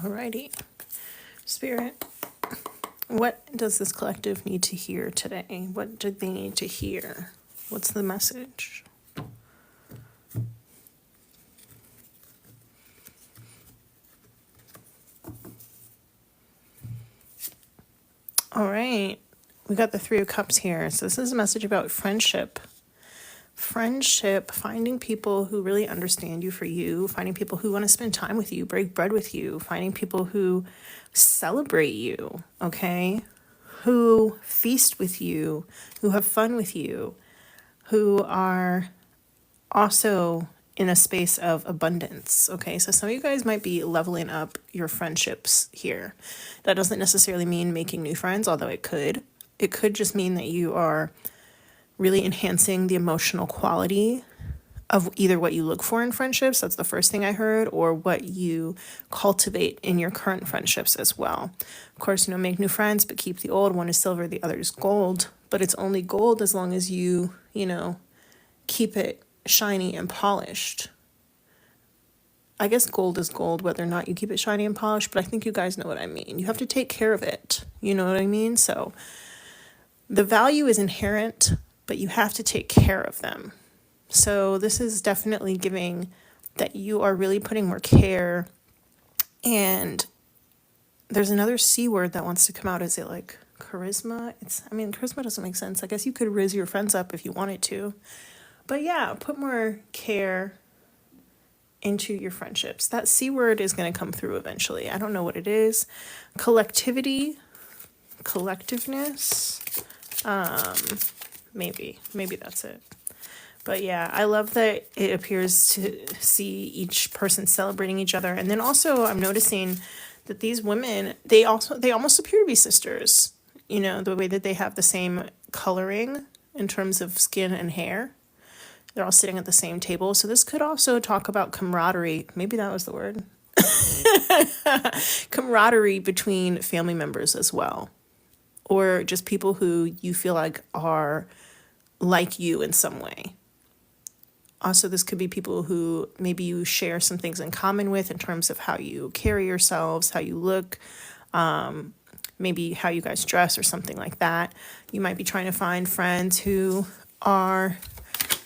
Alrighty. Spirit, what does this collective need to hear today? What do they need to hear? What's the message? All right. We got the Three of Cups here. So this is a message about friendship. Friendship, finding people who really understand you for you, finding people who want to spend time with you, break bread with you, finding people who celebrate you, okay? Who feast with you, who have fun with you, who are also in a space of abundance, okay? So some of you guys might be leveling up your friendships here. That doesn't necessarily mean making new friends, although it could. It could just mean that you are really enhancing the emotional quality of either what you look for in friendships, that's the first thing I heard, or what you cultivate in your current friendships as well. Of course, make new friends, but keep the old. One is silver, the other is gold. But it's only gold as long as you keep it shiny and polished. I guess gold is gold, whether or not you keep it shiny and polished, but I think you guys know what I mean. You have to take care of it. You know what I mean? So the value is inherent, but you have to take care of them. So this is definitely giving that you are really putting more care. And there's another C word that wants to come out. Is it like charisma? Charisma doesn't make sense. I guess you could riz your friends up if you wanted to. But yeah, put more care into your friendships. That C word is going to come through eventually. I don't know what it is. Collectivity, collectiveness. Maybe that's it. But yeah, I love that it appears to see each person celebrating each other. And then also I'm noticing that these women, they almost appear to be sisters, the way that they have the same coloring in terms of skin and hair. They're all sitting at the same table. So this could also talk about camaraderie. Maybe that was the word. Camaraderie between family members as well. Or just people who you feel like are like you in some way. Also, this could be people who maybe you share some things in common with in terms of how you carry yourselves, how you look, maybe how you guys dress or something like that. You might be trying to find friends who are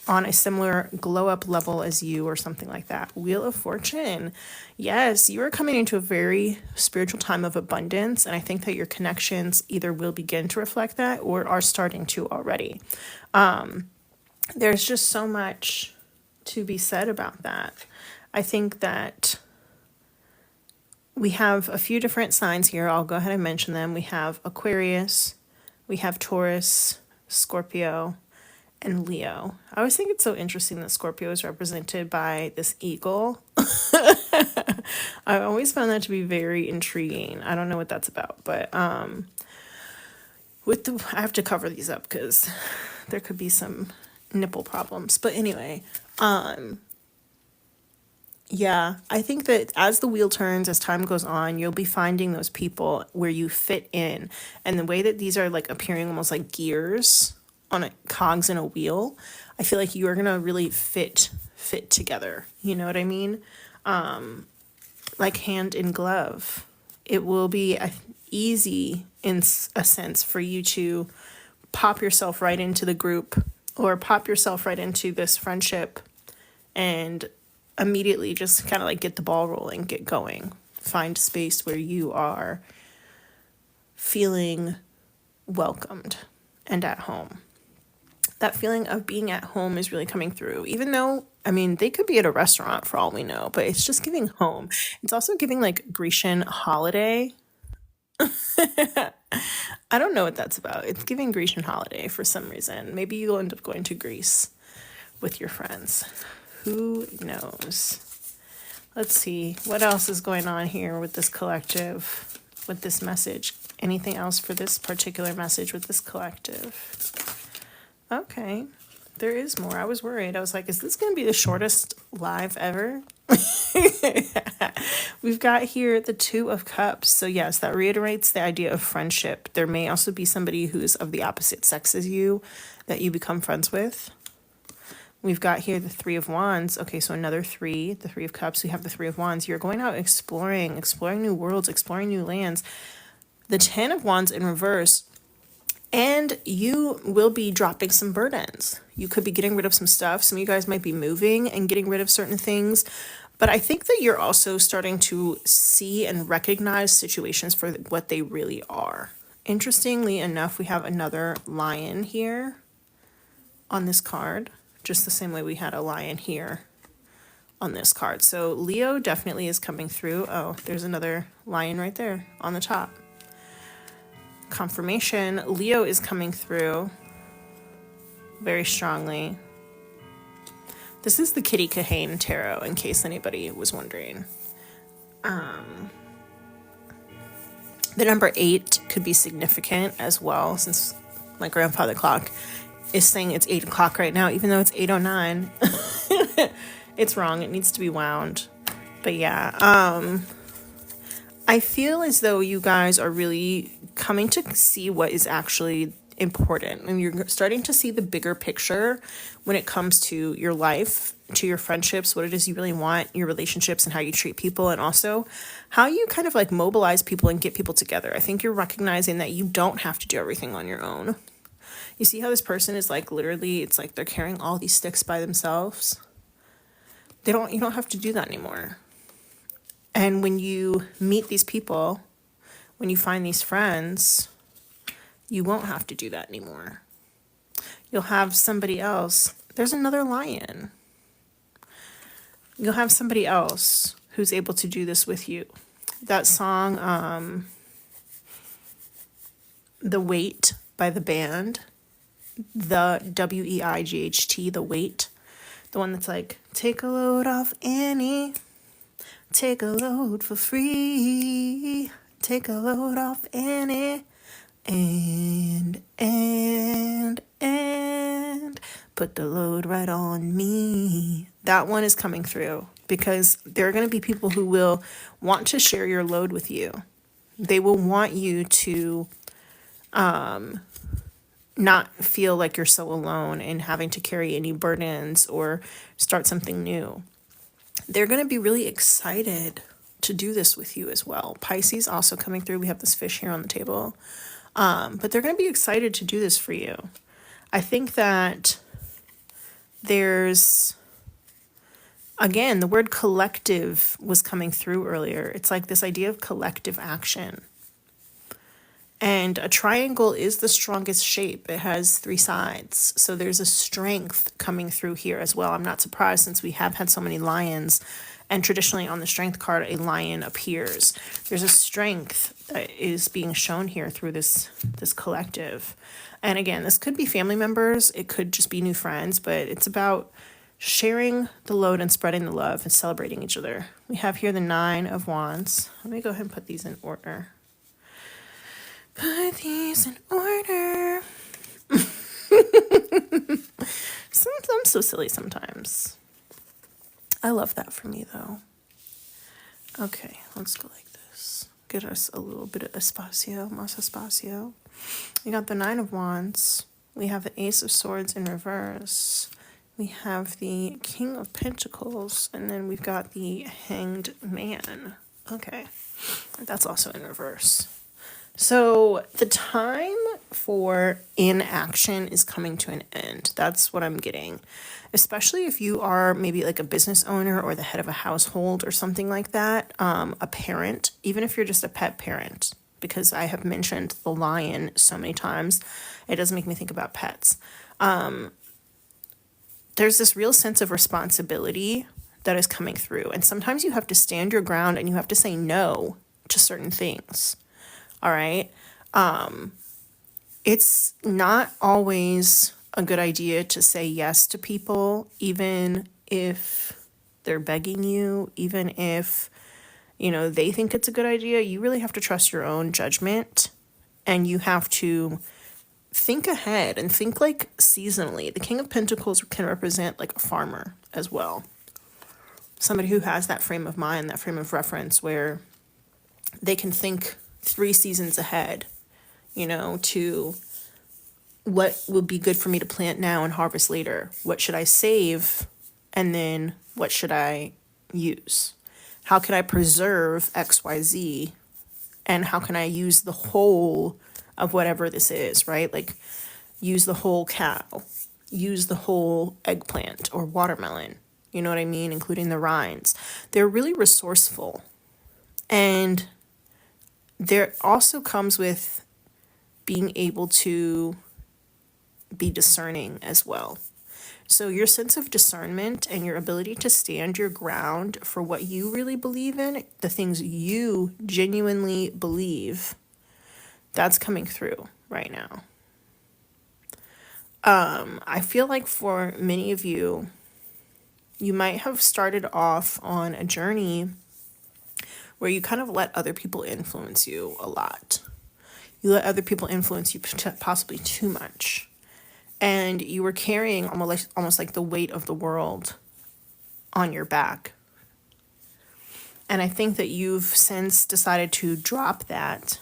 on a similar glow up level as you or something like that. Wheel of Fortune. Yes, you are coming into a very spiritual time of abundance. And I think that your connections either will begin to reflect that or are starting to already. There's just so much to be said about that. I think that we have a few different signs here. I'll go ahead and mention them. We have Aquarius, we have Taurus, Scorpio, and Leo. I always think it's so interesting that Scorpio is represented by this eagle. I always found that to be very intriguing. I don't know what that's about, but I have to cover these up because there could be some nipple problems. But anyway, yeah, I think that as the wheel turns, as time goes on, you'll be finding those people where you fit in. And the way that these are like appearing almost like gears on cogs in a wheel, I feel like you are gonna really fit together. You know what I mean? Like hand in glove. It will be easy in a sense for you to pop yourself right into the group or pop yourself right into this friendship and immediately just kind of like get the ball rolling, get going, find space where you are feeling welcomed and at home. That feeling of being at home is really coming through, even though, they could be at a restaurant for all we know, but it's just giving home. It's also giving like Grecian holiday. I don't know what that's about. It's giving Grecian holiday for some reason. Maybe you'll end up going to Greece with your friends. Who knows? Let's see. What else is going on here with this collective, with this message? Anything else for this particular message with this collective? Okay, there is more. I was worried. I was like, is this going to be the shortest live ever? We've got here the Two of Cups. So yes, that reiterates the idea of friendship. There may also be somebody who's of the opposite sex as you that you become friends with. we've got here the Three of Wands. Okay, so another three, the Three of Cups. We have the Three of Wands. You're going out exploring new worlds, exploring new lands. The Ten of Wands in reverse. And you will be dropping some burdens. You could be getting rid of some stuff. Some of you guys might be moving and getting rid of certain things. But I think that you're also starting to see and recognize situations for what they really are. Interestingly enough, we have another lion here on this card, just the same way we had a lion here on this card. So Leo definitely is coming through. Oh, there's another lion right there on the top. Confirmation, Leo is coming through very strongly. This is the Kitty Kahane Tarot, in case anybody was wondering. The number 8 could be significant as well, since my grandfather clock is saying it's 8 o'clock right now, even though it's 8:09. It's wrong. It needs to be wound. But yeah, I feel as though you guys are really coming to see what is actually important, and you're starting to see the bigger picture when it comes to your life, to your friendships, what it is you really want, your relationships, and how you treat people, and also how you kind of like mobilize people and get people together. I think you're recognizing that you don't have to do everything on your own. You see how this person is like literally, it's like they're carrying all these sticks by themselves. You don't have to do that anymore. And when you meet these people, when you find these friends, you won't have to do that anymore. You'll have somebody else. There's another lion. You'll have somebody else who's able to do this with you. That song, The Weight by the band, the WEIGHT, The Weight, the one that's like, take a load off Annie, take a load for free, take a load off Annie, and put the load right on me. That one is coming through because there are going to be people who will want to share your load with you. They will want you to not feel like you're so alone and having to carry any burdens or start something new. They're going to be really excited to do this with you as well. Pisces also coming through. We have this fish here on the table. But they're going to be excited to do this for you. I think that there's, again, the word collective was coming through earlier. It's like this idea of collective action. And a triangle is the strongest shape. It has 3 sides. So there's a strength coming through here as well. I'm not surprised since we have had so many lions. And traditionally on the strength card, a lion appears. There's a strength that is being shown here through this collective. And again, this could be family members. It could just be new friends. But it's about sharing the load and spreading the love and celebrating each other. We have here the 9 of Wands. Let me go ahead and put these in order. Put these in order. I'm so silly sometimes. I love that for me, though. Okay, let's go like this. Get us a little bit of espacio, más espacio. We got the 9 of Wands. We have the Ace of Swords in reverse. We have the King of Pentacles. And then we've got the Hanged Man. Okay, that's also in reverse. So the time for inaction is coming to an end. That's what I'm getting. Especially if you are maybe like a business owner or the head of a household or something like that, a parent, even if you're just a pet parent, because I have mentioned the lion so many times, it does make me think about pets. There's this real sense of responsibility that is coming through. And sometimes you have to stand your ground and you have to say no to certain things. All right. It's not always a good idea to say yes to people, even if they're begging you, even if, they think it's a good idea. You really have to trust your own judgment, and you have to think ahead and think like seasonally. The King of Pentacles can represent like a farmer as well. Somebody who has that frame of mind, that frame of reference where they can think 3 seasons ahead, to what would be good for me to plant now and harvest later? What should I save? And then what should I use? How can I preserve XYZ? And how can I use the whole of whatever this is, right? Like use the whole cow, use the whole eggplant or watermelon, you know what I mean? Including the rinds. They're really resourceful. And there also comes with being able to be discerning as well. So your sense of discernment and your ability to stand your ground for what you really believe in, the things you genuinely believe, that's coming through right now. I feel like for many of you, you might have started off on a journey where you kind of let other people influence you a lot. You let other people influence you possibly too much. And you were carrying almost like the weight of the world on your back. And I think that you've since decided to drop that,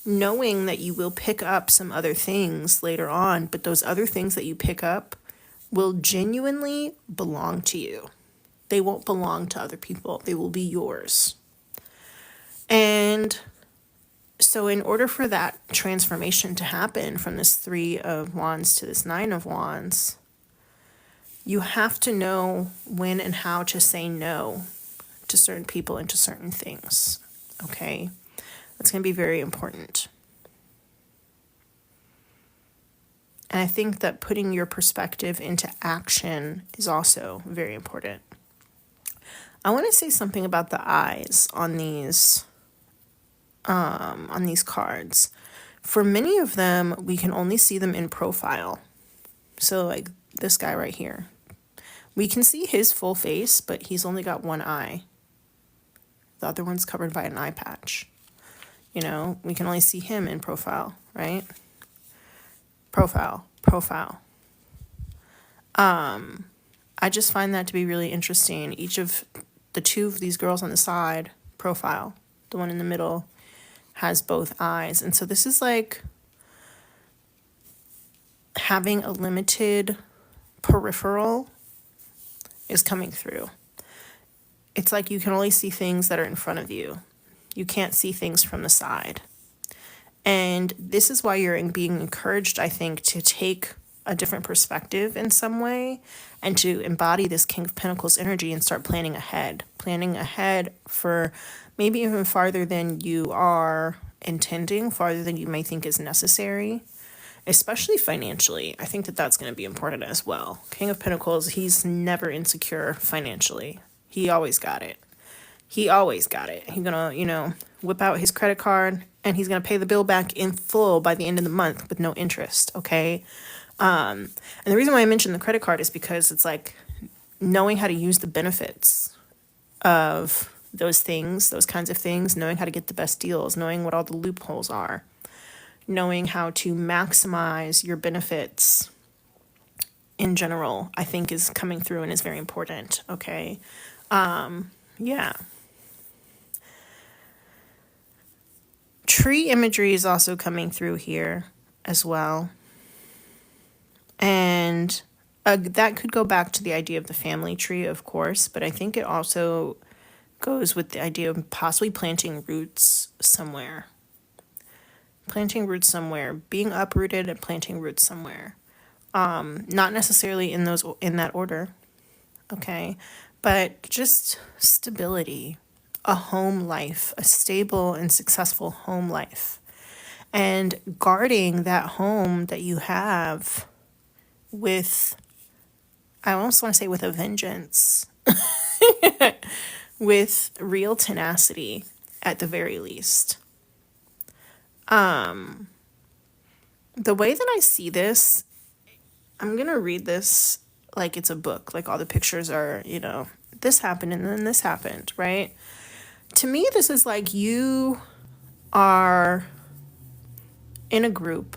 knowing that you will pick up some other things later on, but those other things that you pick up will genuinely belong to you. They won't belong to other people. They will be yours. And so in order for that transformation to happen from this 3 of Wands to this 9 of Wands, you have to know when and how to say no to certain people and to certain things, okay? That's going to be very important. And I think that putting your perspective into action is also very important. I want to say something about the eyes on these cards. For many of them, we can only see them in profile. So like this guy right here, we can see his full face, but he's only got one eye. The other one's covered by an eye patch. You know, we can only see him in profile, right? Profile. I just find that to be really interesting. Each of the 2 of these girls on the side, profile, the one in the middle has both eyes. And so this is like having a limited peripheral is coming through. It's like you can only see things that are in front of you. You can't see things from the side. And this is why you're being encouraged, I think, to take a different perspective in some way and to embody this King of Pentacles energy and start planning ahead for maybe even farther than you are intending, farther than you may think is necessary, especially financially. I think that that's going to be important as well. King of Pentacles, he's never insecure financially. He always got it. He's going to, whip out his credit card and he's going to pay the bill back in full by the end of the month with no interest, okay? And the reason why I mentioned the credit card is because it's like knowing how to use the benefits of those things, those kinds of things, knowing how to get the best deals, knowing what all the loopholes are, knowing how to maximize your benefits in general, I think is coming through and is very important, okay? Yeah. Tree imagery is also coming through here as well. And that could go back to the idea of the family tree, of course, but I think it also goes with the idea of possibly planting roots somewhere. Being uprooted and planting roots somewhere. Not necessarily in that order, okay? But just stability, a home life, a stable and successful home life. And guarding that home that you have with, I almost want to say with a vengeance, with real tenacity at the very least. The way that I see this, I'm going to read this like it's a book, like all the pictures are, this happened and then this happened, right? To me, this is like you are in a group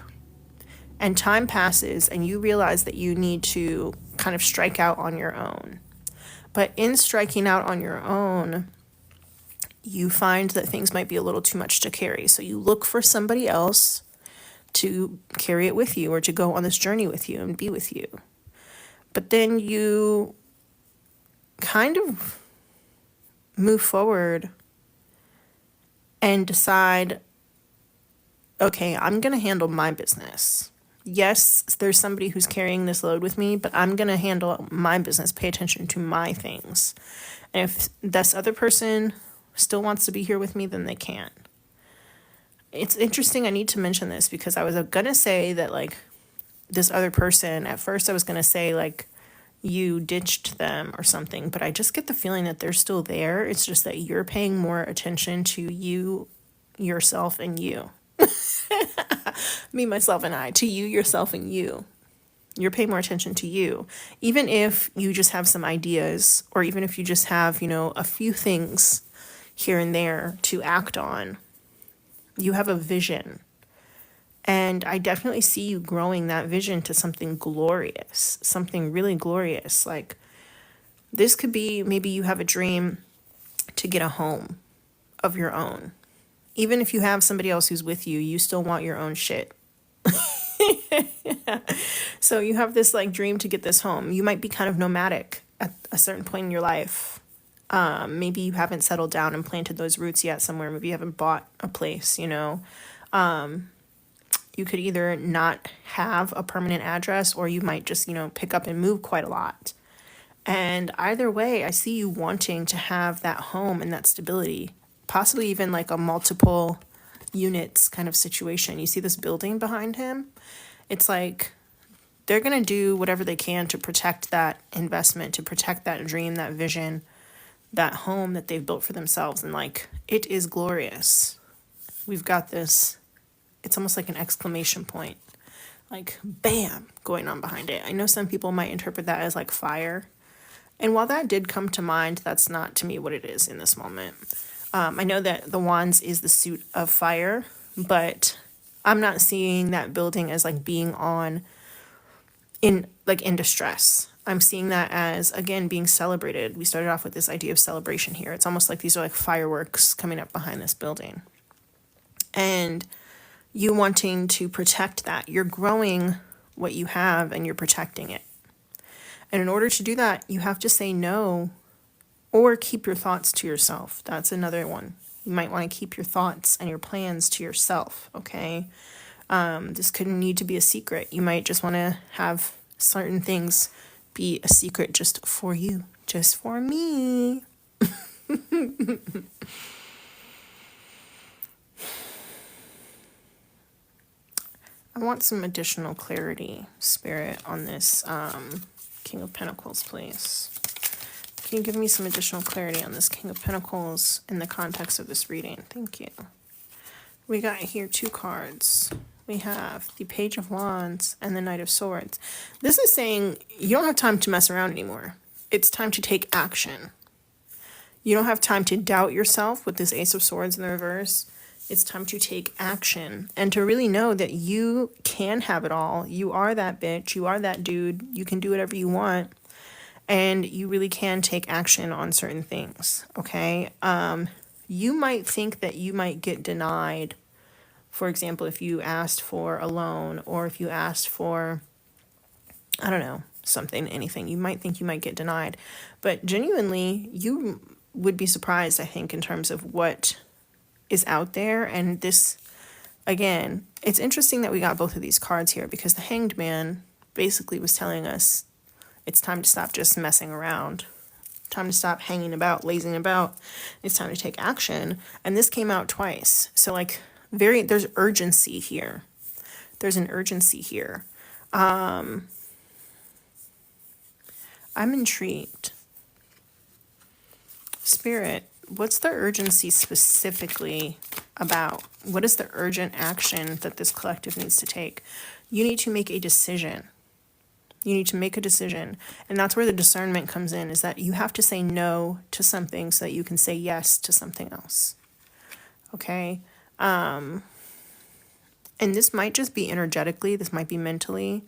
and time passes and you realize that you need to kind of strike out on your own. But in striking out on your own, you find that things might be a little too much to carry. So you look for somebody else to carry it with you or to go on this journey with you and be with you. But then you kind of move forward and decide, okay, I'm going to handle my business. Yes, there's somebody who's carrying this load with me, but I'm going to handle my business, pay attention to my things. And if this other person still wants to be here with me, then they can. It's interesting. I need to mention this because I was going to say that, like, this other person, at first I was going to say, like, you ditched them or something, but I just get the feeling that they're still there. It's just that you're paying more attention to you, yourself, and you. Me, myself, and I. To you, yourself, and you. You're paying more attention to you. Even if you just have some ideas, or even if you just have, you know, a few things here and there to act on, you have a vision. And I definitely see you growing that vision to something glorious, something really glorious. Like, this could be, maybe you have a dream to get a home of your own. Even if you have somebody else who's with you, you still want your own shit. So you have this, like, dream to get this home. You might be kind of nomadic at a certain point in your life. Maybe you haven't settled down and planted those roots yet somewhere. Maybe you haven't bought a place, you know. You could either not have a permanent address, or you might just, you know, pick up and move quite a lot. And either way, I see you wanting to have that home and that stability, possibly even like a multiple units kind of situation. You see this building behind him? It's like they're going to do whatever they can to protect that investment, to protect that dream, that vision, that home that they've built for themselves. And, like, it is glorious. We've got this. It's almost like an exclamation point, like, bam, going on behind it. I know some people might interpret that as like fire. And while that did come to mind, that's not to me what it is in this moment. I know that the wands is the suit of fire, but I'm not seeing that building as like being in distress. I'm seeing that as, again, being celebrated. We started off with this idea of celebration here. It's almost like these are like fireworks coming up behind this building. And you wanting to protect that. You're growing what you have and you're protecting it. And in order to do that, you have to say no or keep your thoughts to yourself. That's another one. You might want to keep your thoughts and your plans to yourself, okay? This couldn't need to be a secret. You might just want to have certain things be a secret just for you, just for me. I want some additional clarity, Spirit, on this King of Pentacles, please. Can you give me some additional clarity on this King of Pentacles in the context of this reading? Thank you. We got here 2 cards. We have the Page of Wands and the Knight of Swords. This is saying you don't have time to mess around anymore. It's time to take action. You don't have time to doubt yourself with this Ace of Swords in the reverse. It's time to take action and to really know that you can have it all. You are that bitch. You are that dude. You can do whatever you want. And you really can take action on certain things, okay? You might think that you might get denied. For example, if you asked for a loan or if you asked for, I don't know, something, anything, you might think you might get denied. But genuinely, you would be surprised, I think, in terms of what is out there. And this, again, it's interesting that we got both of these cards here because the Hanged Man basically was telling us it's time to stop just messing around. Time to stop hanging about, lazing about. It's time to take action. And this came out twice. So, like, there's urgency here. There's an urgency here. I'm intrigued. Spirit, what's the urgency specifically about? What is the urgent action that this collective needs to take? You need to make a decision. You need to make a decision. And that's where the discernment comes in, is that you have to say no to something so that you can say yes to something else. Okay? And this might just be energetically, this might be mentally,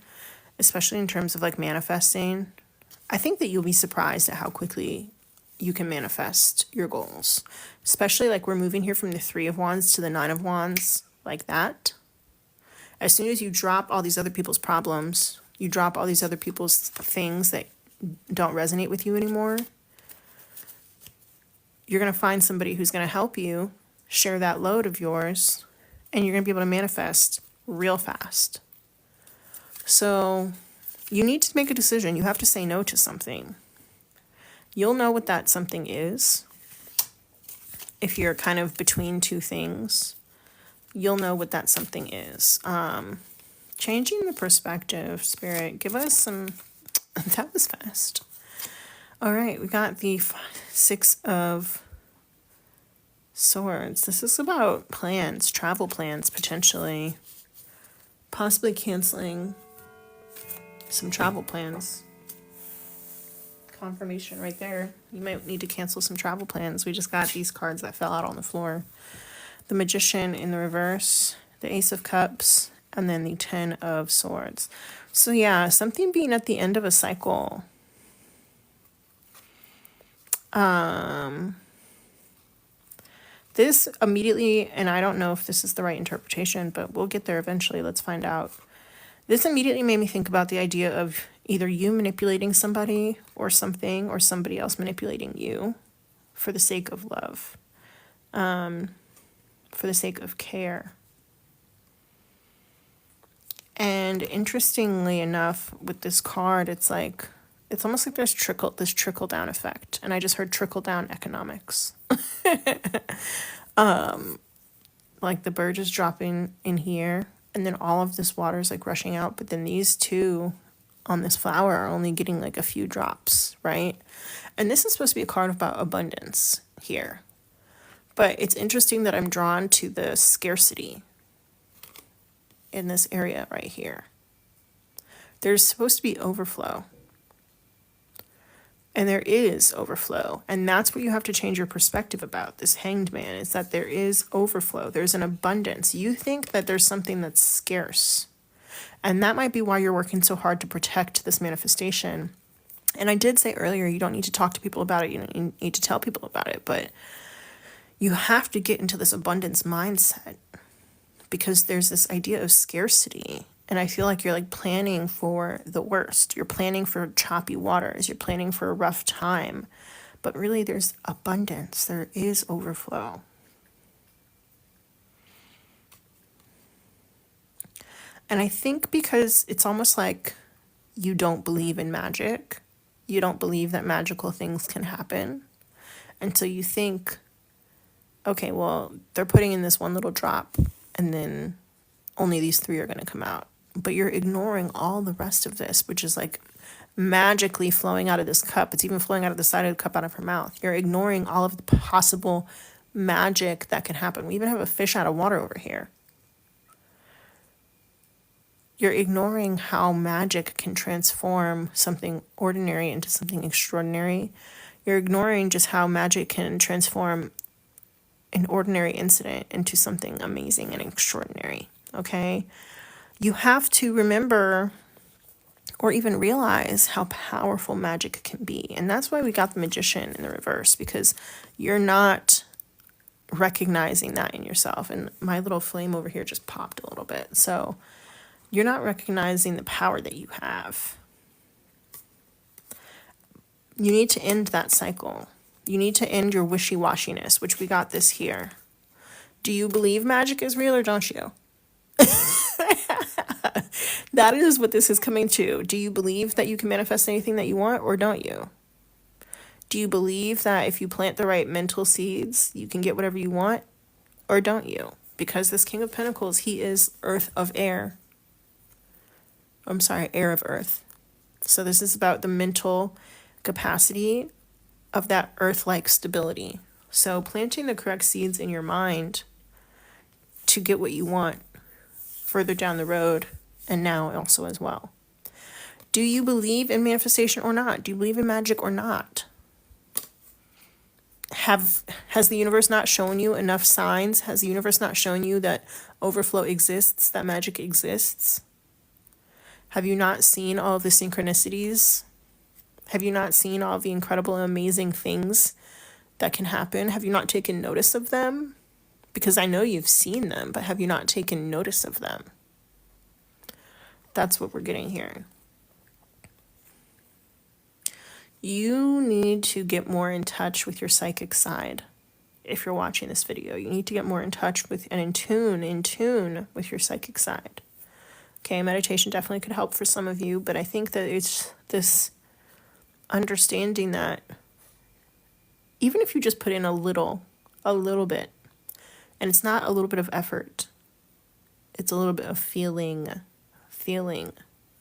especially in terms of like manifesting. I think that you'll be surprised at how quickly you can manifest your goals. Especially like we're moving here from the 3 of Wands to the 9 of Wands, like that. As soon as you drop all these other people's problems, you drop all these other people's things that don't resonate with you anymore, you're going to find somebody who's going to help you share that load of yours, and you're going to be able to manifest real fast. So you need to make a decision. You have to say no to something. You'll know what that something is. If you're kind of between two things, you'll know what that something is. Changing the perspective, Spirit, give us some, that was fast. All right, we got the 6 of Swords. This is about plans, travel plans, potentially. Possibly canceling some travel plans. Confirmation right there. You might need to cancel some travel plans. We just got these cards that fell out on the floor. The Magician in the reverse, the Ace of Cups, and then the 10 of Swords. So yeah, something being at the end of a cycle. This immediately, and I don't know if this is the right interpretation, but we'll get there eventually. Let's find out. This immediately made me think about the idea of either you manipulating somebody or something, or somebody else manipulating you for the sake of love, for the sake of care. And interestingly enough, with this card, it's like, it's almost like there's this trickle down effect. And I just heard trickle down economics. Like the bird is dropping in here, and then all of this water is like rushing out, but then these two on this flower are only getting like a few drops, right? And this is supposed to be a card about abundance here. But it's interesting that I'm drawn to the scarcity in this area right here. There's supposed to be overflow. And there is overflow. And that's what you have to change your perspective about. This Hanged Man is that there is overflow. There's an abundance. You think that there's something that's scarce. And that might be why you're working so hard to protect this manifestation. And I did say earlier, you don't need to talk to people about it. You don't need to tell people about it. But you have to get into this abundance mindset, because there's this idea of scarcity. And I feel like you're like planning for the worst. You're planning for choppy waters. You're planning for a rough time. But really there's abundance. There is overflow. And I think because it's almost like you don't believe in magic. You don't believe that magical things can happen. And so you think, okay, well, they're putting in this one little drop, and then only these 3 are going to come out. But you're ignoring all the rest of this, which is like magically flowing out of this cup. It's even flowing out of the side of the cup out of her mouth. You're ignoring all of the possible magic that can happen. We even have a fish out of water over here. You're ignoring how magic can transform something ordinary into something extraordinary. You're ignoring just how magic can transform an ordinary incident into something amazing and extraordinary, okay? You have to remember or even realize how powerful magic can be. And that's why we got the Magician in the reverse, because you're not recognizing that in yourself. And my little flame over here just popped a little bit. So you're not recognizing the power that you have. You need to end that cycle. You need to end your wishy-washiness, which we got this here. Do you believe magic is real or don't you? That is what this is coming to. Do you believe that you can manifest anything that you want, or don't you? Do you believe that if you plant the right mental seeds, you can get whatever you want, or don't you? Because this King of Pentacles, he is earth of air. I'm sorry, air of earth. So this is about the mental capacity of that earth-like stability. So planting the correct seeds in your mind to get what you want further down the road, and now also as well. Do you believe in manifestation or not? Do you believe in magic or not? Has the universe not shown you enough signs? Has the universe not shown you that overflow exists, that magic exists? Have you not seen all of the synchronicities? Have you not seen all of the incredible and amazing things that can happen? Have you not taken notice of them? Because I know you've seen them, but have you not taken notice of them? That's what we're getting here. You need to get more in touch with your psychic side. If you're watching this video, you need to get more in touch with and in tune with your psychic side. Okay, meditation definitely could help for some of you, but I think that it's this understanding that even if you just put in a little bit, and it's not a little bit of effort, it's a little bit of feeling,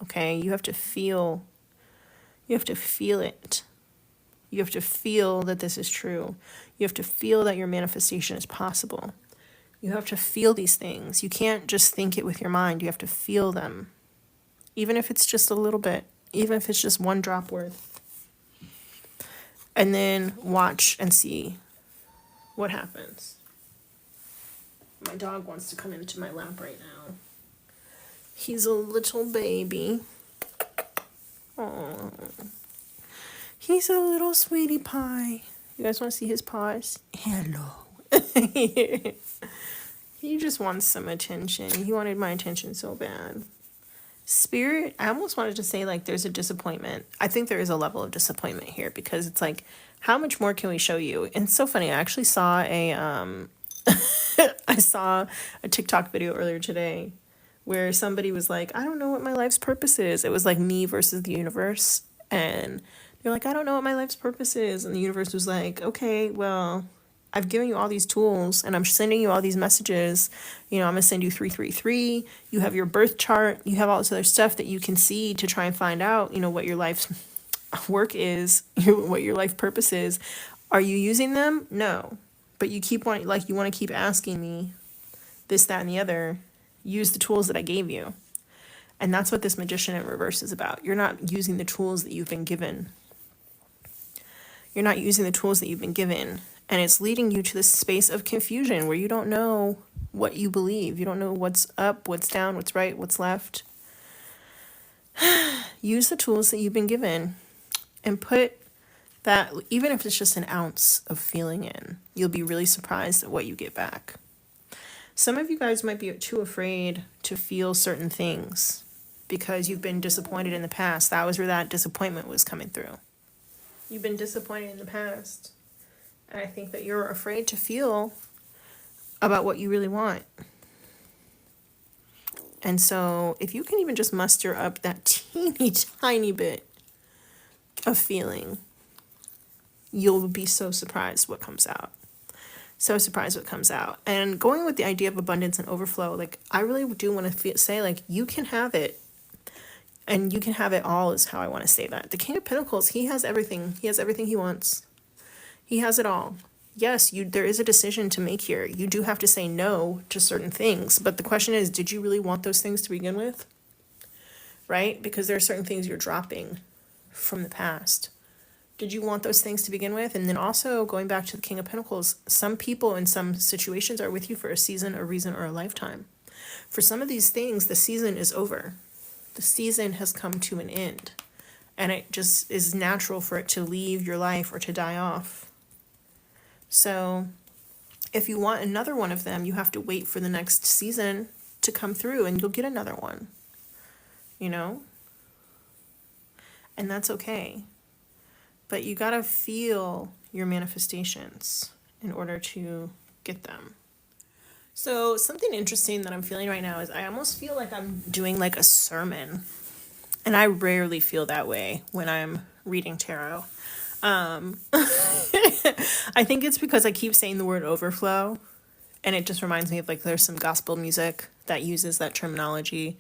okay? You have to feel it. You have to feel that this is true. You have to feel that your manifestation is possible. You have to feel these things. You can't just think it with your mind. You have to feel them. Even if it's just a little bit, even if it's just one drop worth. And then watch and see what happens. My dog wants to come into my lap right now. He's a little baby. Oh, he's a little sweetie pie. You guys want to see his paws? Hello. He just wants some attention. He wanted my attention so bad. Spirit, I almost wanted to say like there's a disappointment. I think there is a level of disappointment here because it's like, how much more can we show you? And it's so funny. I actually saw I saw a TikTok video earlier today where somebody was like, I don't know what my life's purpose is. It was like me versus the universe. And they're like, I don't know what my life's purpose is. And the universe was like, okay, well, I've given you all these tools and I'm sending you all these messages. You know, I'm going to send you 333. You have your birth chart. You have all this other stuff that you can see to try and find out, you know, what your life's work is, what your life purpose is. Are you using them? No. But you keep wanting, like, you want to keep asking me this, that, and the other. Use the tools that I gave you. And that's what this magician in reverse is about. You're not using the tools that you've been given. You're not using the tools that you've been given. And it's leading you to this space of confusion where you don't know what you believe. You don't know what's up, what's down, what's right, what's left. Use the tools that you've been given and put that, even if it's just an ounce of feeling in, you'll be really surprised at what you get back. Some of you guys might be too afraid to feel certain things because you've been disappointed in the past. That was where that disappointment was coming through. You've been disappointed in the past. And I think that you're afraid to feel about what you really want. And so if you can even just muster up that teeny tiny bit of feeling, you'll be so surprised what comes out. So surprised what comes out. And going with the idea of abundance and overflow, like I really do want to say like you can have it. And you can have it all is how I want to say that. The King of Pentacles, he has everything. He has everything he wants. He has it all. Yes, there is a decision to make here. You do have to say no to certain things. But the question is, did you really want those things to begin with? Right? Because there are certain things you're dropping from the past. Did you want those things to begin with? And then also going back to the King of Pentacles, some people in some situations are with you for a season, a reason, or a lifetime. For some of these things, the season is over. The season has come to an end. And it just is natural for it to leave your life or to die off. So if you want another one of them, you have to wait for the next season to come through and you'll get another one, you know? And that's okay. But you got to feel your manifestations in order to get them. So something interesting that I'm feeling right now is I almost feel like I'm doing like a sermon. And I rarely feel that way when I'm reading tarot. I think it's because I keep saying the word overflow. And it just reminds me of like there's some gospel music that uses that terminology.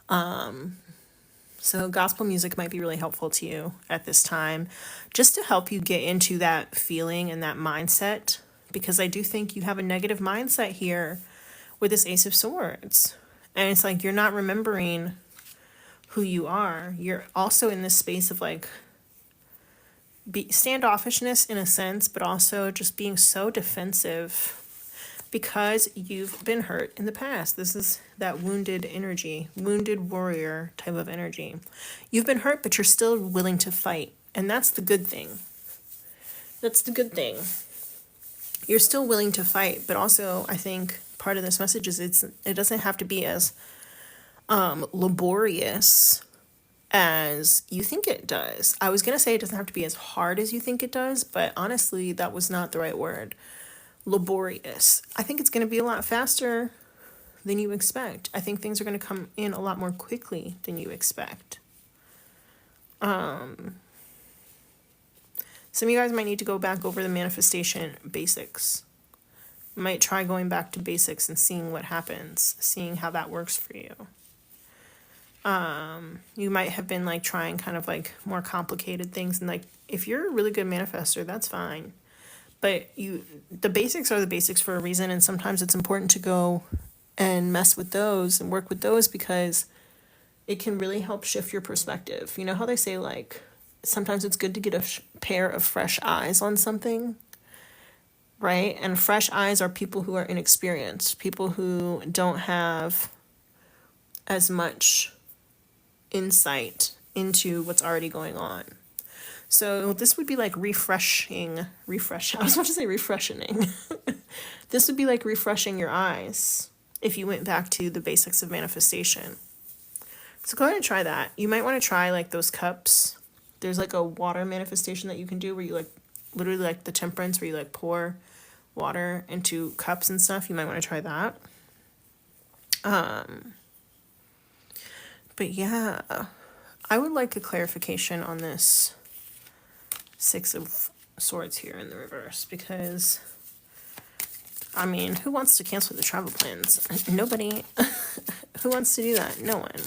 So gospel music might be really helpful to you at this time, just to help you get into that feeling and that mindset, because I do think you have a negative mindset here with this Ace of Swords. And it's like you're not remembering who you are. You're also in this space of like standoffishness in a sense, but also just being so defensive because you've been hurt in the past. This is that wounded energy, wounded warrior type of energy. You've been hurt, but you're still willing to fight. And that's the good thing. That's the good thing. You're still willing to fight, but also I think part of this message is it doesn't have to be as laborious as you think it does. I was going to say it doesn't have to be as hard as you think it does, but honestly, that was not the right word. Laborious. I think it's going to be a lot faster than you expect. I think things are going to come in a lot more quickly than you expect. Some of you guys might need to go back over the manifestation basics. You might try going back to basics and seeing what happens, seeing how that works for you. You might have been like trying kind of like more complicated things, and like if you're a really good manifester, that's fine. But the basics are the basics for a reason, and sometimes it's important to go and mess with those and work with those because it can really help shift your perspective. You know how they say like sometimes it's good to get a pair of fresh eyes on something, right? And fresh eyes are people who are inexperienced, people who don't have as much insight into what's already going on. So this would be like refreshing. I was about to say refreshing. This would be like refreshing your eyes if you went back to the basics of manifestation. So go ahead and try that. You might want to try like those cups. There's like a water manifestation that you can do where you like literally like the temperance where you like pour water into cups and stuff. You might want to try that. But yeah, I would like a clarification on this Six of Swords here in the reverse, because I mean, who wants to cancel the travel plans? Nobody. Who wants to do that? No one.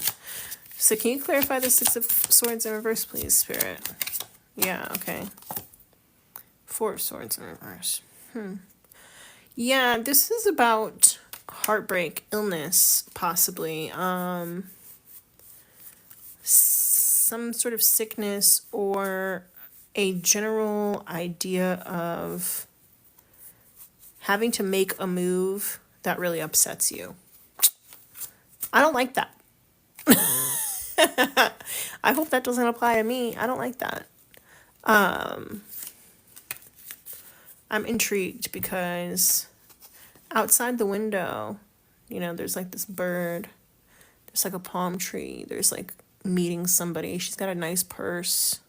So can you clarify the Six of Swords in reverse, please, Spirit? Yeah, okay. Four of Swords in reverse. Yeah, this is about heartbreak, illness, possibly. Some sort of sickness or a general idea of having to make a move that really upsets you. I don't like that. I hope that doesn't apply to me. I don't like that. I'm intrigued because outside the window, you know, there's like this bird. There's like a palm tree. There's like meeting somebody. She's got a nice purse.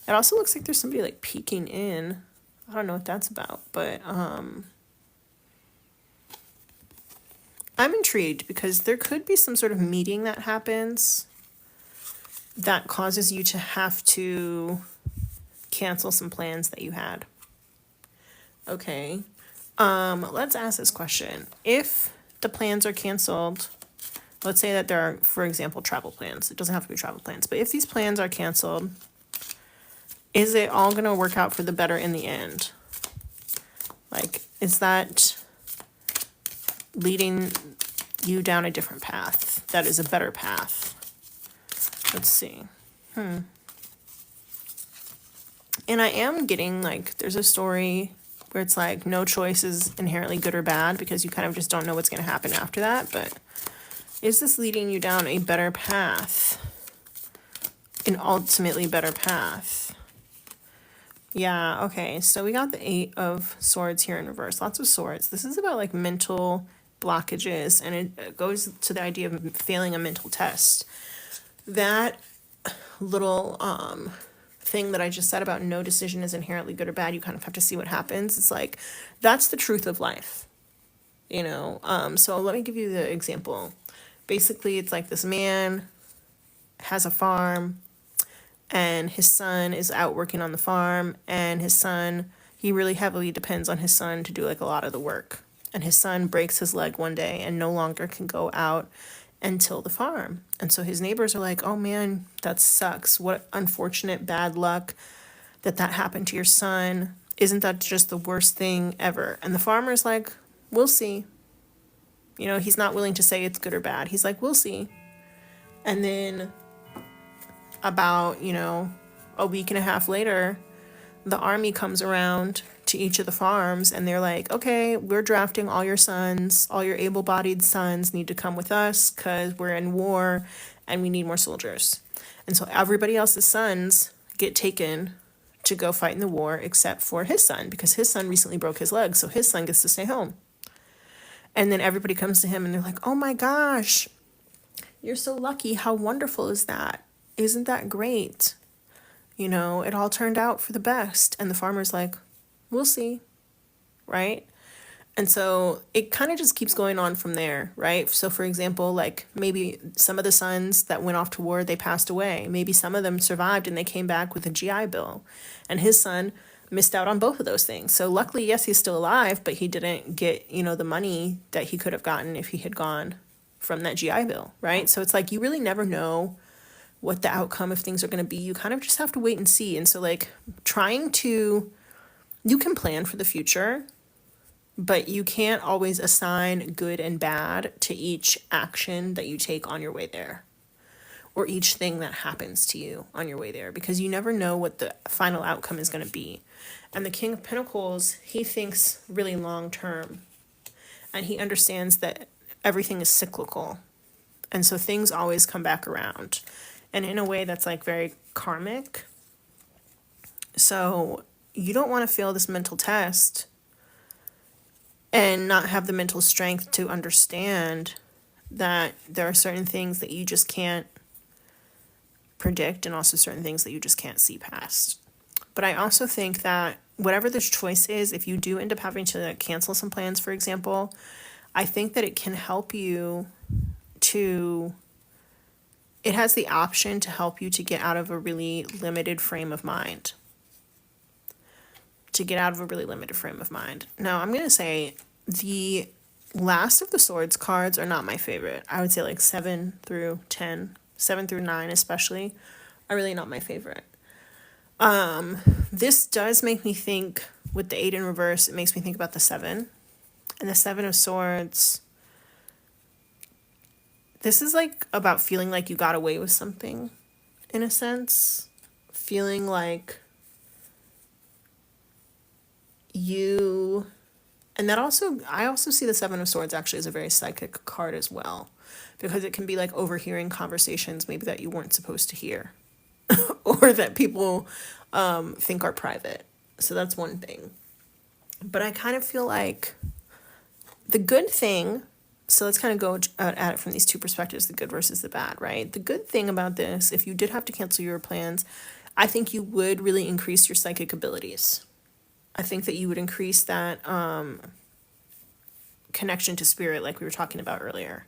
It also looks like there's somebody like peeking in. I don't know what that's about, but I'm intrigued because there could be some sort of meeting that happens that causes you to have to cancel some plans that you had. Okay. Let's ask this question. If the plans are canceled, let's say that there are, for example, travel plans. It doesn't have to be travel plans, but if these plans are canceled, is it all going to work out for the better in the end? Like, is that leading you down a different path that is a better path? Let's see. And I am getting like, there's a story where it's like no choice is inherently good or bad because you kind of just don't know what's going to happen after that. But is this leading you down a better path? An ultimately better path? Yeah, okay. So we got the Eight of Swords here in reverse. Lots of swords. This is about like mental blockages, and it goes to the idea of failing a mental test. That little thing that I just said about no decision is inherently good or bad, you kind of have to see what happens. It's like, that's the truth of life, you know? So let me give you the example. Basically, it's like this man has a farm and his son is out working on the farm, and his son, he really heavily depends on his son to do like a lot of the work. And his son breaks his leg one day and no longer can go out and till the farm. And so his neighbors are like, oh man, that sucks. What unfortunate bad luck that happened to your son. Isn't that just the worst thing ever? And the farmer's like, we'll see. You know, he's not willing to say it's good or bad. He's like, we'll see. And then about, you know, a week and a half later, the army comes around to each of the farms and they're like, okay, we're drafting all your sons, all your able-bodied sons need to come with us because we're in war and we need more soldiers. And so everybody else's sons get taken to go fight in the war except for his son, because his son recently broke his leg, so his son gets to stay home. And then everybody comes to him and they're like, oh my gosh, You're so lucky. How wonderful is that? Isn't that great? You know, it all turned out for the best. And the farmer's like, we'll see, right? And so it kind of just keeps going on from there, right? So for example, like maybe some of the sons that went off to war, they passed away. Maybe some of them survived and they came back with a GI Bill. And his son missed out on both of those things. So luckily, yes, he's still alive, but he didn't get, you know, the money that he could have gotten if he had gone from that GI Bill, right? So it's like you really never know what the outcome of things are going to be. You kind of just have to wait and see. And so like you can plan for the future, but you can't always assign good and bad to each action that you take on your way there, or each thing that happens to you on your way there, because you never know what the final outcome is going to be. And the King of Pentacles, he thinks really long term, and he understands that everything is cyclical. And so things always come back around, and in a way that's like very karmic. So you don't want to fail this mental test and not have the mental strength to understand that there are certain things that you just can't predict, and also certain things that you just can't see past. But I also think that whatever this choice is, if you do end up having to cancel some plans, for example, I think that it can help you it has the option to help you to get out of a really limited frame of mind. Now, I'm going to say the last of the Swords cards are not my favorite. I would say like 7 through 10, 7 through 9 especially, are really not my favorite. This does make me think, with the 8 in reverse, it makes me think about the 7. And the 7 of Swords, this is like about feeling like you got away with something, in a sense. Feeling like and that also, I also see the 7 of Swords actually as a very psychic card as well, because it can be like overhearing conversations maybe that you weren't supposed to hear or that people think are private. So that's one thing. But I kind of feel like the good thing, so let's kind of go at it from these two perspectives, the good versus the bad, right? The good thing about this, if you did have to cancel your plans, I think you would really increase your psychic abilities. I think that you would increase that connection to spirit, like we were talking about earlier.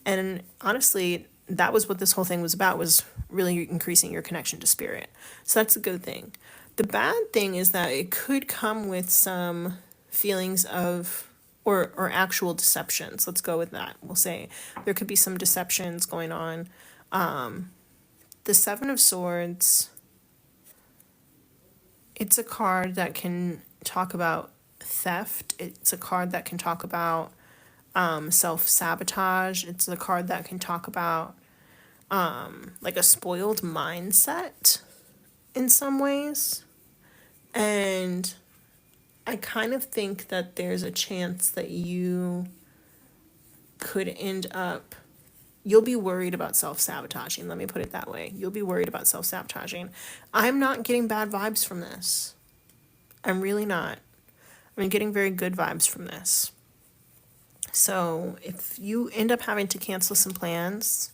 And honestly, that was what this whole thing was about, was really increasing your connection to spirit. So that's a good thing. The bad thing is that it could come with some feelings of, or actual deceptions. Let's go with that. We'll say there could be some deceptions going on. The 7 of Swords, it's a card that can talk about theft. It's a card that can talk about self-sabotage. It's a card that can talk about like a spoiled mindset in some ways. And I kind of think that there's a chance that you could end up, you'll be worried about self-sabotaging. Let me put it that way. You'll be worried about self-sabotaging. I'm not getting bad vibes from this. I'm really not. I'm getting very good vibes from this. So if you end up having to cancel some plans,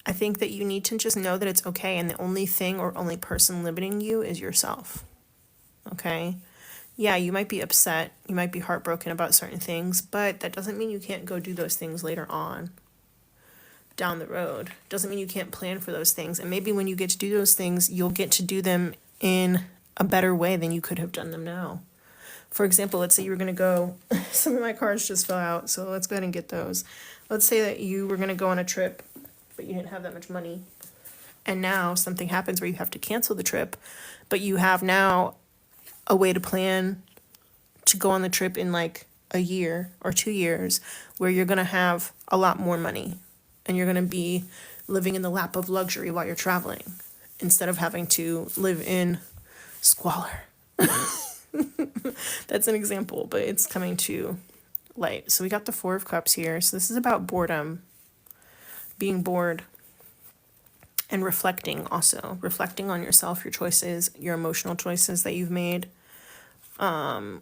I think that you need to just know that it's okay, and the only thing or only person limiting you is yourself. Okay? Yeah, you might be upset, you might be heartbroken about certain things, but that doesn't mean you can't go do those things later on down the road. Doesn't mean you can't plan for those things. And maybe when you get to do those things, you'll get to do them in a better way than you could have done them now. For example, let's say you were going to go, some of my cards just fell out, so let's go ahead and get those. Let's say that you were going to go on a trip, but you didn't have that much money. And now something happens where you have to cancel the trip, but you have now a way to plan to go on the trip in like a year or 2 years, where you're going to have a lot more money and you're going to be living in the lap of luxury while you're traveling, instead of having to live in squalor. That's an example, but it's coming to light. So we got the 4 of Cups here. So this is about boredom, being bored, and reflecting also. Reflecting on yourself, your choices, your emotional choices that you've made, the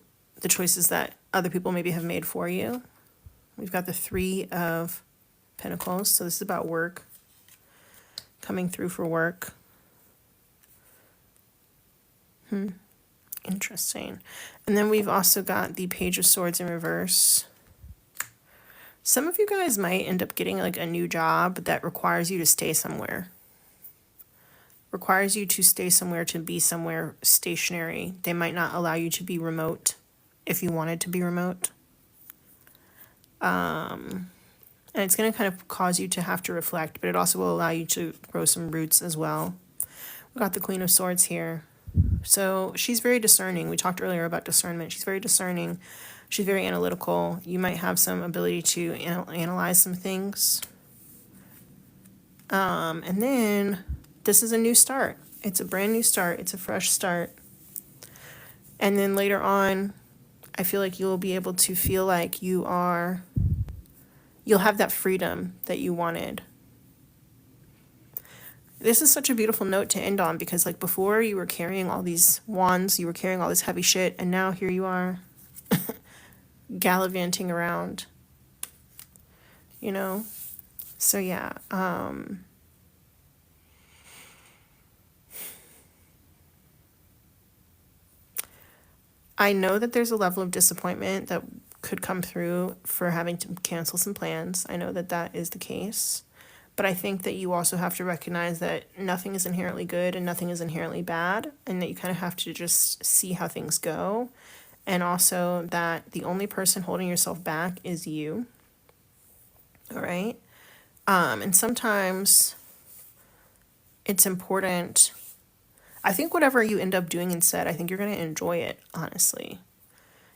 choices that other people maybe have made for you. We've got the 3 of Pentacles. So this is about work, coming through for work. Interesting. And then we've also got the Page of Swords in reverse. Some of you guys might end up getting like a new job that requires you to stay somewhere. Requires you to stay somewhere, to be somewhere stationary. They might not allow you to be remote if you wanted to be remote. And it's going to kind of cause you to have to reflect, but it also will allow you to grow some roots as well. We got the Queen of Swords here. So she's very discerning. We talked earlier about discernment. She's very discerning. She's very analytical. You might have some ability to analyze some things. And then this is a new start. It's a brand new start. It's a fresh start. And then later on, I feel like you'll be able to feel like you'll have that freedom that you wanted. This is such a beautiful note to end on, because like before you were carrying all these wands, you were carrying all this heavy shit, and now here you are gallivanting around, you know? So yeah, I know that there's a level of disappointment that could come through for having to cancel some plans. I know that that is the case. But I think that you also have to recognize that nothing is inherently good and nothing is inherently bad, and that you kind of have to just see how things go. And also that the only person holding yourself back is you. All right? And sometimes it's important. I think whatever you end up doing instead, I think you're going to enjoy it, honestly.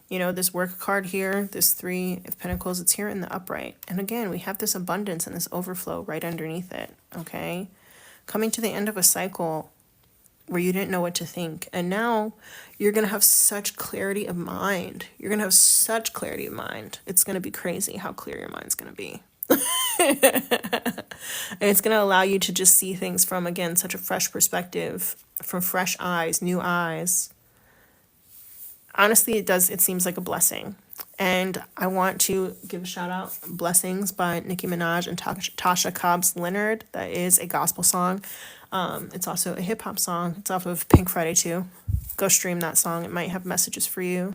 You know, this work card here, this 3 of Pentacles, it's here in the upright. And again, we have this abundance and this overflow right underneath it, okay? Coming to the end of a cycle where you didn't know what to think. And now you're going to have such clarity of mind. You're going to have such clarity of mind. It's going to be crazy how clear your mind's going to be. And it's going to allow you to just see things from, again, such a fresh perspective, from fresh eyes, new eyes. Honestly, it seems like a blessing. And I want to give a shout out, Blessings by Nicki Minaj and TASHA COBBS LEONARD. That is a gospel song. It's also a hip hop song. It's off of Pink Friday too. Go stream that song. It might have messages for you.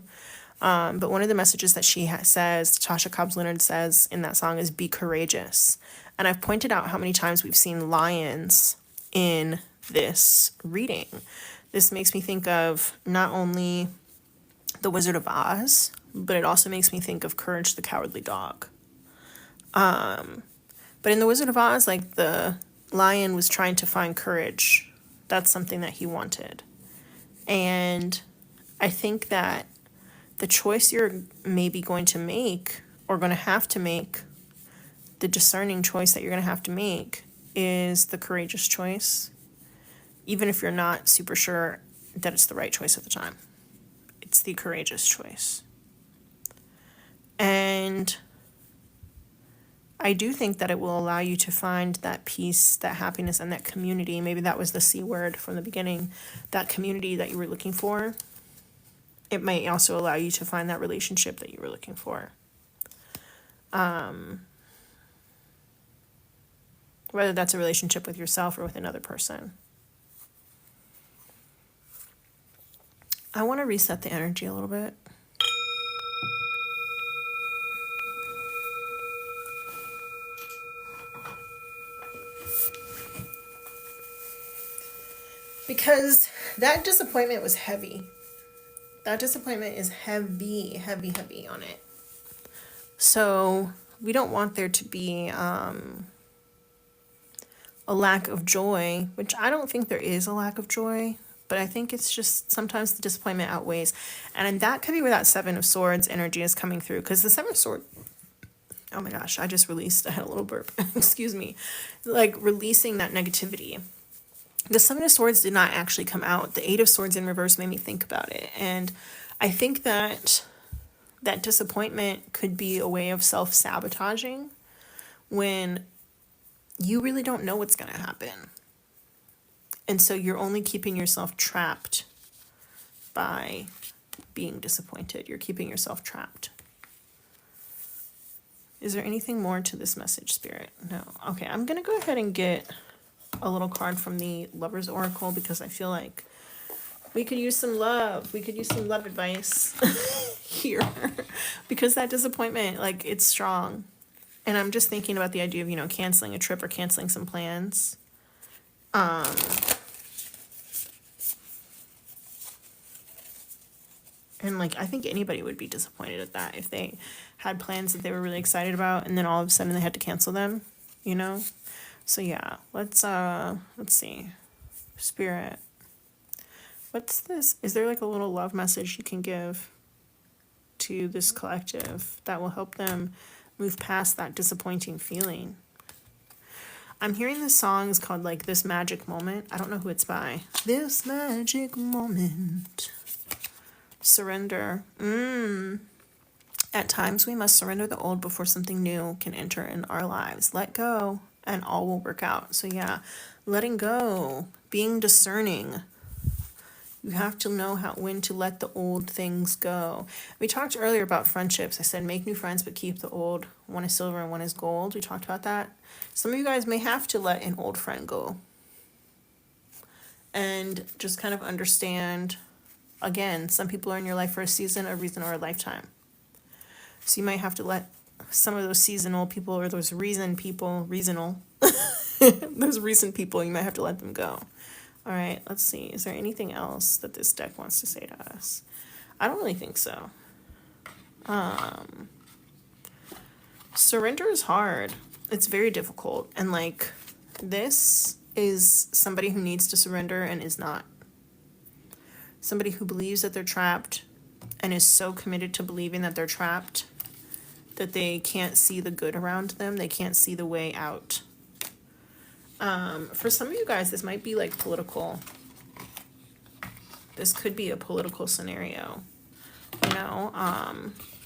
But one of the messages that she says, TASHA COBBS LEONARD says in that song, is be courageous. And I've pointed out how many times we've seen lions in this reading. This makes me think of not only The Wizard of Oz, but it also makes me think of Courage the Cowardly Dog. But in The Wizard of Oz, like, the lion was trying to find courage. That's something that he wanted. And I think that the choice you're maybe going to make, or going to have to make, the discerning choice that you're going to have to make, is the courageous choice, even if you're not super sure that it's the right choice at the time. It's the courageous choice. And I do think that it will allow you to find that peace, that happiness, and that community. Maybe that was the C word from the beginning, that community that you were looking for. It might also allow you to find that relationship that you were looking for. Whether that's a relationship with yourself or with another person. I want to reset the energy a little bit. Because that disappointment was heavy. That disappointment is heavy, heavy, heavy on it. So we don't want there to be a lack of joy, which I don't think there is a lack of joy, but I think it's just sometimes the disappointment outweighs. And that could be where that 7 of Swords energy is coming through, because the 7 of Swords, oh my gosh, I had a little burp, excuse me, like releasing that negativity. The 7 of Swords did not actually come out. The 8 of Swords in reverse made me think about it. And I think that that disappointment could be a way of self-sabotaging when you really don't know what's going to happen. And so you're only keeping yourself trapped by being disappointed. You're keeping yourself trapped. Is there anything more to this message, Spirit? No. Okay, I'm going to go ahead and get a little card from the Lover's Oracle because I feel like we could use some love. We could use some love advice here because that disappointment, like, it's strong. And I'm just thinking about the idea of, you know, canceling a trip or canceling some plans. And, like, I think anybody would be disappointed at that if they had plans that they were really excited about and then all of a sudden they had to cancel them, you know? So, yeah, let's see. Spirit. What's this? Is there, like, a little love message you can give to this collective that will help them move past that disappointing feeling? I'm hearing this song is called, like, This Magic Moment. I don't know who it's by. This magic moment. Surrender. At times we must surrender the old before something new can enter in our lives. Let go and all will work out. So yeah, letting go, being discerning. You have to know when to let the old things go. We talked earlier about friendships. I said make new friends but keep the old. One is silver and one is gold. We talked about that. Some of you guys may have to let an old friend go. And just kind of understand, again, some people are in your life for a season, a reason, or a lifetime. So you might have to let some of those seasonal people or those those recent people, you might have to let them go. All right, let's see. Is there anything else that this deck wants to say to us? I don't really think so. Surrender is hard. It's very difficult. And, like, this is somebody who needs to surrender and is not. Somebody who believes that they're trapped and is so committed to believing that they're trapped that they can't see the good around them. They can't see the way out. For some of you guys, this might be, like, political. This could be a political scenario, you know,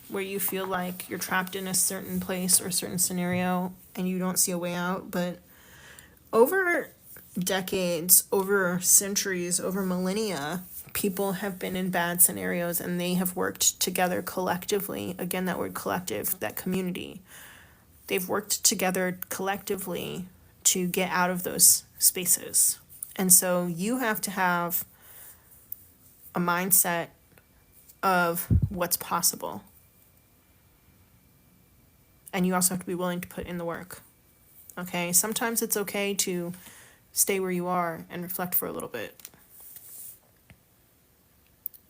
where you feel like you're trapped in a certain place or a certain scenario and you don't see a way out. But over decades, over centuries, over millennia, people have been in bad scenarios and they have worked together collectively. Again, that word collective, that community. They've worked together collectively to get out of those spaces. And so you have to have a mindset of what's possible. And you also have to be willing to put in the work. Okay? Sometimes it's okay to stay where you are and reflect for a little bit.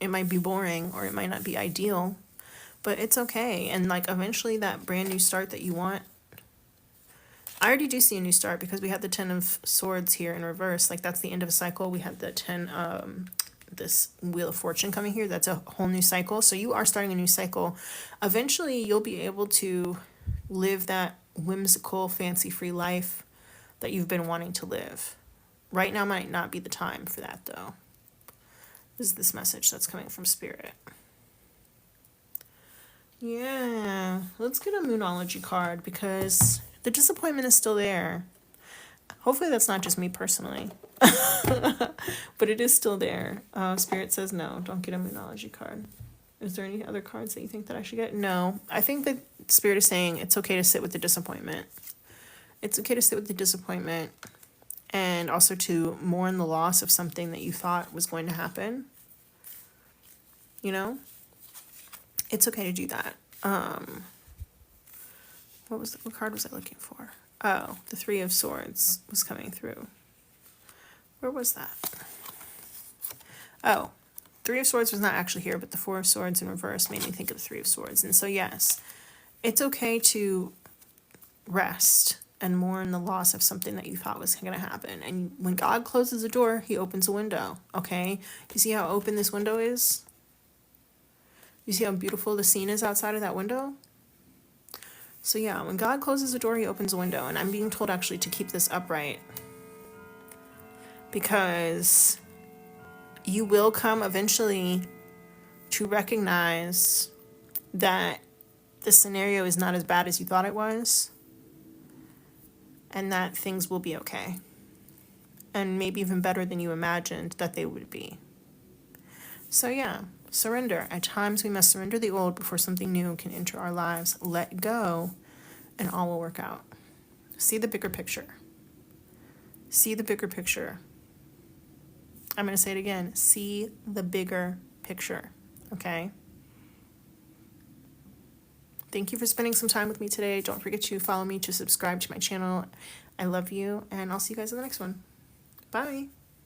It might be boring or it might not be ideal, but it's okay. And, like, eventually that brand new start that you want, I already do see a new start because we had the 10 of Swords here in reverse. Like, that's the end of a cycle. We had the 10, this Wheel of Fortune coming here. That's a whole new cycle. So you are starting a new cycle. Eventually, you'll be able to live that whimsical, fancy-free life that you've been wanting to live. Right now might not be the time for that, though. This is this message that's coming from Spirit. Yeah, let's get a Moonology card because the disappointment is still there. Hopefully that's not just me personally. But it is still there. Spirit says no, don't get a Moonology card. Is there any other cards that you think that I should get? No. I think that Spirit is saying it's okay to sit with the disappointment. It's okay to sit with the disappointment and also to mourn the loss of something that you thought was going to happen. You know? It's okay to do that. What card was I looking for? Oh, the 3 of Swords was coming through. Where was that? Oh, 3 of Swords was not actually here, but the 4 of Swords in reverse made me think of the 3 of Swords. And so, yes, it's okay to rest and mourn the loss of something that you thought was going to happen. And when God closes a door, he opens a window, okay? You see how open this window is? You see how beautiful the scene is outside of that window? So yeah, when God closes a door, he opens a window. And I'm being told actually to keep this upright. Because you will come eventually to recognize that the scenario is not as bad as you thought it was. And that things will be okay. And maybe even better than you imagined that they would be. So yeah. Surrender. At times we must surrender the old before something new can enter our lives. Let go and all will work out. See the bigger picture. See the bigger picture. I'm going to say it again. See the bigger picture. Okay? Thank you for spending some time with me today. Don't forget to follow me, to subscribe to my channel. I love you, and I'll see you guys in the next one. Bye.